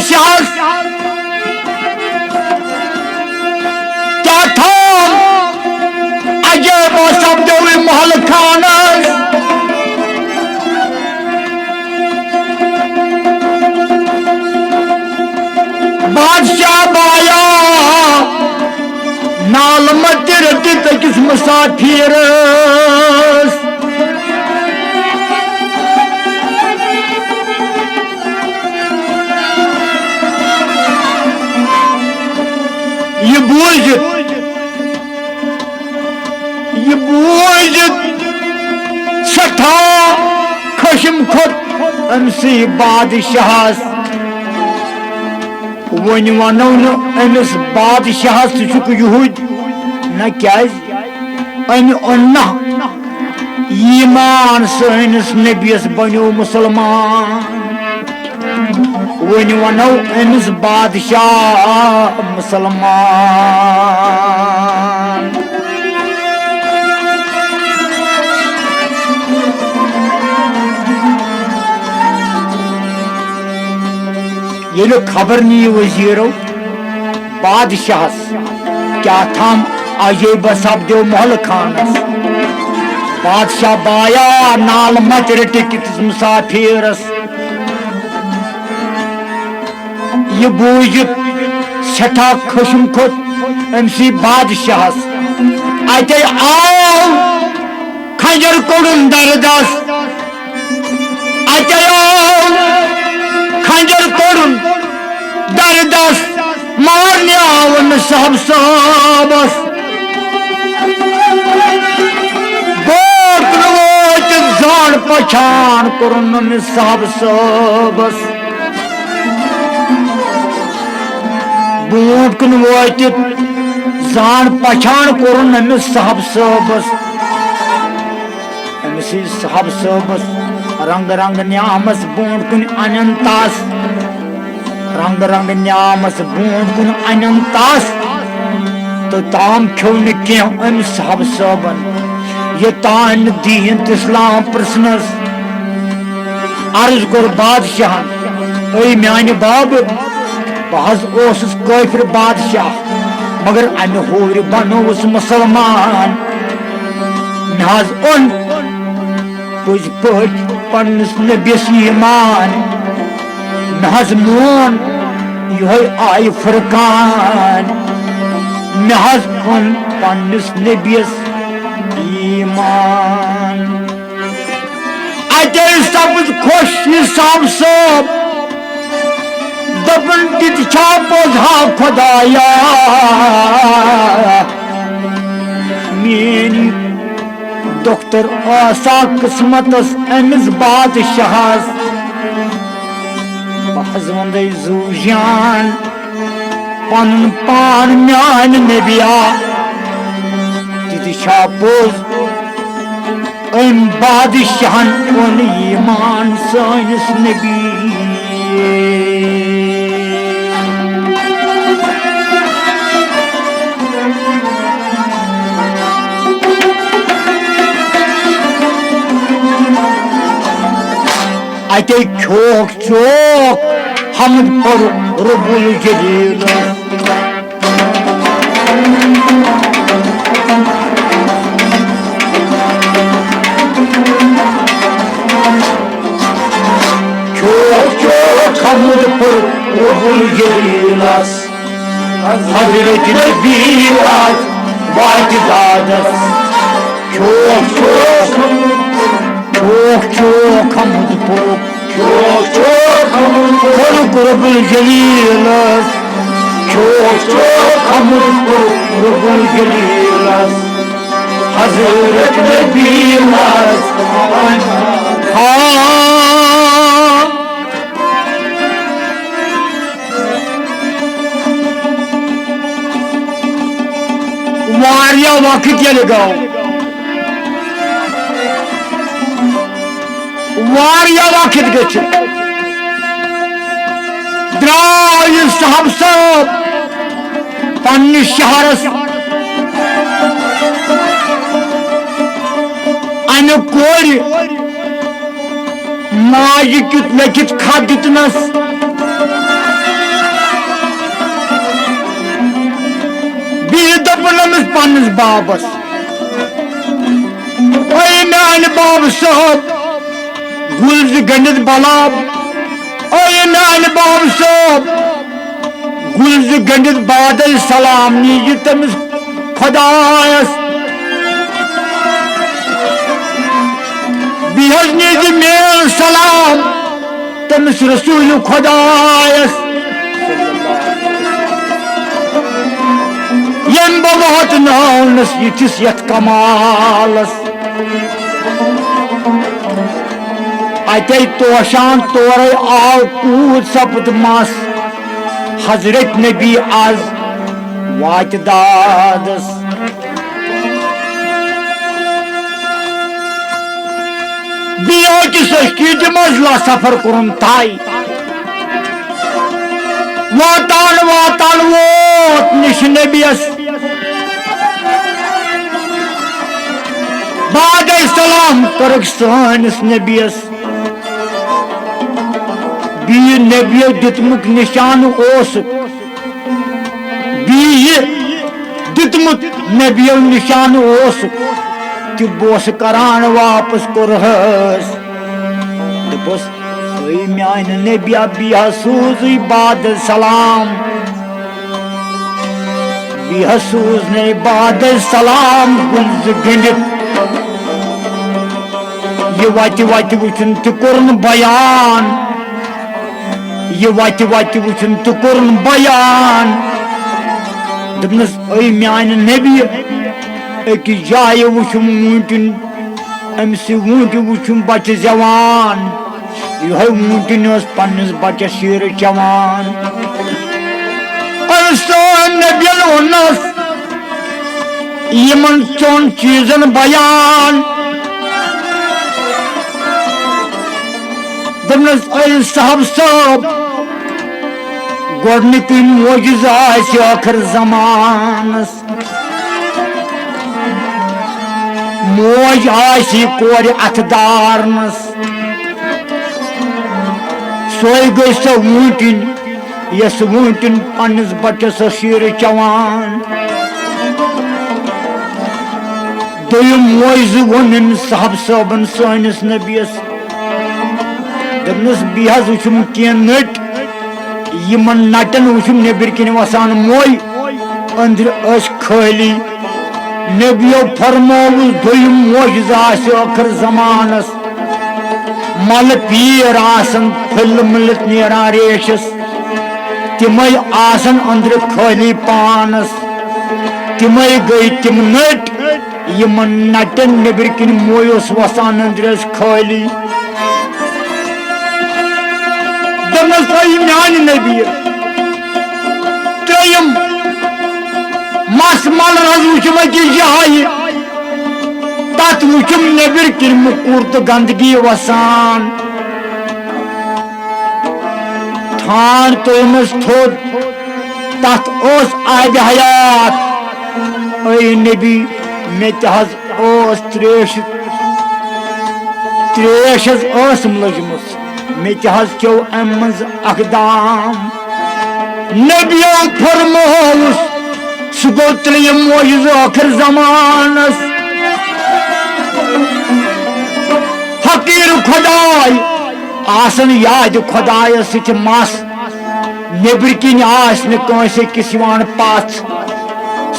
बादशाह क्या था अजय वो शब्द महल खाना बादशाह बाया नाल मत रटी तकिस मुसाफिर ये बूझ सठा खशम खुद अमसी बादशाह वन वनो नमिस बादशाह सह यहूद न क्या अन्न ईमान सनिस नबियस बनो मुसलमान वन वनो अमिस बादशाह मुसलमान ये खबर नी वजीरो बादशाह क्या थाम अजैब सपदो महल खानस बादशाह बाया नाल मत रटि किस मुसाफिरस ये बूझित सठा खशम खुद अमसी बादशाह अत आओ खंजर कोड़न दरदस अत आओ खंजर कोड़न दरदस मारने आवन सब सबस बोत जान पहचान कोरन सब सबस बूट कुन वात जान पहचान कोरन अमिस साहब सबस अमिस साहब सबस रंग रंग न्यामस बूट कुन अनंतास रंग रंग न्यामस बूट कुन अनंतास तो ताम खो कह अम साहब सबन ये तान दीन इस्लाम प्रश्नस अर्ज कोर बादशाह ऐ म्यान बाब बहज ओसुस काफिर बादशाह मगर अमे होर बनोस मुसलमान महज ओन पुज पट पन्नस नबियस ईमान महज मोन यह आय फुरकान महज ओन पन्नस नबियस ईमान अते सब खुश हिसाब सब दपन तिछा पोधा खुदाया मेरी डॉक्टर आसा किस्मतस अमिस बादशाह बहज वंदे जू जान पन पान म्यान नबिया तिछा पोज अम बादशाहन ओन ईमान सानिस नबी अते चौक चौक हम पर रब्बुल जलील चौक चौक हम पर रब्बुल जलील हजरत नबी आज वाजिदादस चौक चौक चौक चौक हम पर रब्बुल जलील चौक चौक हम पर रब्बुल जलील हजरत नबी वारिया वक्त ये लगाओ वारिया वक्त गच द्राय साहब सब पन्ने शहरस अन कोर माज कित लखित खा दितनस पन्नस बाबस मान बाब साहब गुल्ज गंडित बलाब मान बाब साहब गुल्ज गंडित बादल सलाम नीज तमिस खुदायस बिहज नीज मेल सलाम तमिस रसूल खुदायस यम बहुत नानस यिथिस यथ कमालस अते तोशान तोरे आव कूद सपद मस हजरत नबी आज वात दादस बियो कि सस्कीज मजला सफर कुरन ताई वातान वातान वोत निश नबियस बाद सलाम करक सानिस नबियस बी नबियो दितमुक निशान ओस बी दितमुत नबियो निशान ओस कि बोस करान वापस कुरहस दपस ओय म्यान नबिया बिया सूज बाद सलाम बिया सूज ने बाद सलाम गुल्ज गंडित ये वाति वाति वुचन तुकुरन बयान ये वाति वाति वुचन तुकुरन बयान दपनस ओय म्यान नबी एक जाय वुचुम मूटिन अमसी वूट वुचुम बच्चे जवान यह मूटिन पन्नस बच्चे शीर जवान नबियन वनस यमन चौन चीजन बयान दपनस ओय साहब साहब गोडनिक मोजिजा आखिर जमानस मोज आसी कोर अथदारनस सोय गई सो वूटिन यस वूटिन पन्नस बच्चस शीर चवान दोयम मोज वोनन साहब साहबन सानिस नबियस दपनस बिहज वुचुम केन नट यमन नटन वुचुम नेबर किन वसान मोय अंदर अस खाली नबियो फरमावुस दोयम मोजिजा आखिर जमानस मल पीर आसन फल मिलत नेरान रेशस तिमय आसन अंदर खाली पानस तिमय गई तिम नट यमन नटन नेबर किन मोयस वसान अंदर खाली दपनस म्यान नबी त्रेयम मस मल वुचुम जाय तथ वुचुम नेबर किन मुकुर तो गंदगी वसान थान तोमस थोद तथ ओस आब हयात ओय नबी मे तहज ओस त्रेशस ओसम लजमस मे तहज क्यों अमज अकदाम नबियो फरमावुस सुगो त्रेयम मोजिज आखिर जमानस फकीर खुदाय आसन याद खुदायस सिच मस नेबर किन आस न कंसे किसवान पाथ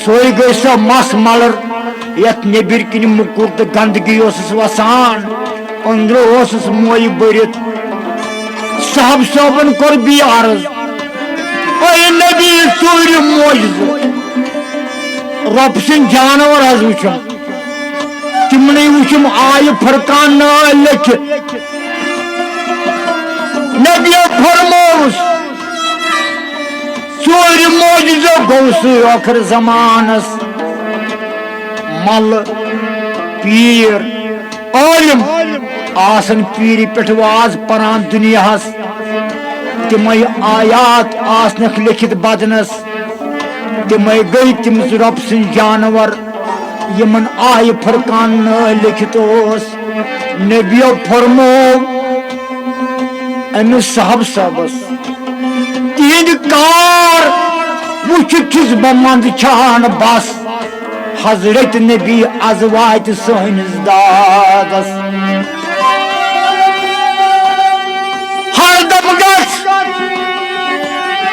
सोय गई सो मस मलर यथ नेबर किन मुकुर तो गंदगी ओसस वसान अंदर ओसस मोय बरित साहब साहबन कोर बी अर्ज ओय नबी सूर्य मोजिज रब सिंह जानवर हज वुचुम तिमने वुचुम आय फरकान न लिखित नबियो फरमावुस सूर्य मोजिजो गौस आखिर जमानस मल पीर आलिम आसन पीर पे वाज परान दुनियास तिमय आयात आसनक लिखित बदनस तिमय गई तिम रब सिंह जानवर यमन आय फरकान न लिखित नबियो फरमो अमिस साहब साहबस तिहद कार वुचित बह मंद छान बस हजरत नबी आज वात सानिस दादस हरदम गस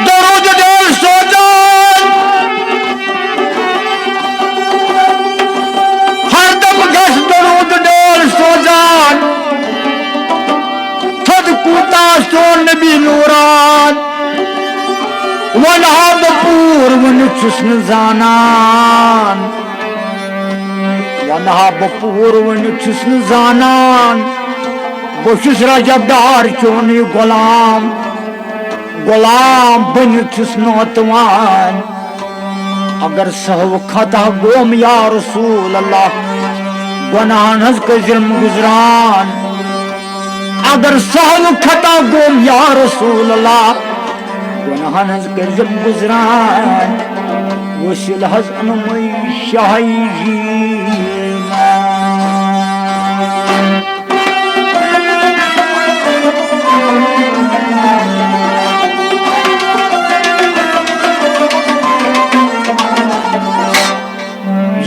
दरूद डेल सोजान हरदम गस दरूद डेल सोजान थद कूता सोन नबी नूरान वनहा बपूर वन छुस न जानान वनहा बपूर वन छुस न जानान बहुस रजबदार चोन गुलाम गुलाम बन छुस नौतवान अगर सहव खता गोम या रसूल अल्लाह गुनाहन हज कजरम गुजरान अगर सहव खता गोम या रसूल अल्लाह गुनाहन हज कजरम गुजरान वसिल हज अनुमय शाही जीना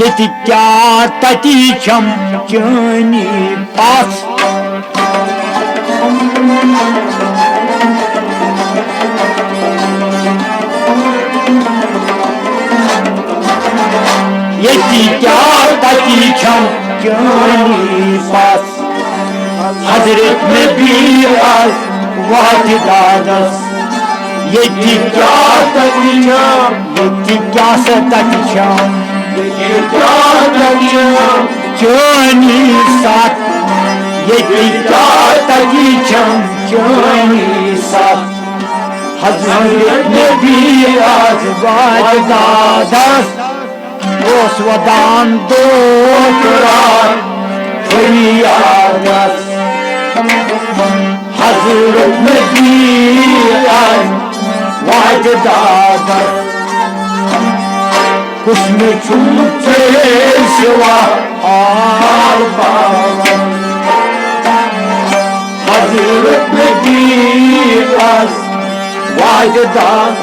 यति क्या तति छम चनी पास यति क्या तति छम चनी पास हजरत नबी आज वात दादस यति क्या तति छम यति क्या तति छम चोनी साथ ये तजी छम चोनी साथ हजरत नबी आज दादस ओस वदान दो फरियादस हजरत नबी आज दादस उसमें छूटे सिवा आल पावन हजरत नबी आज वाजदान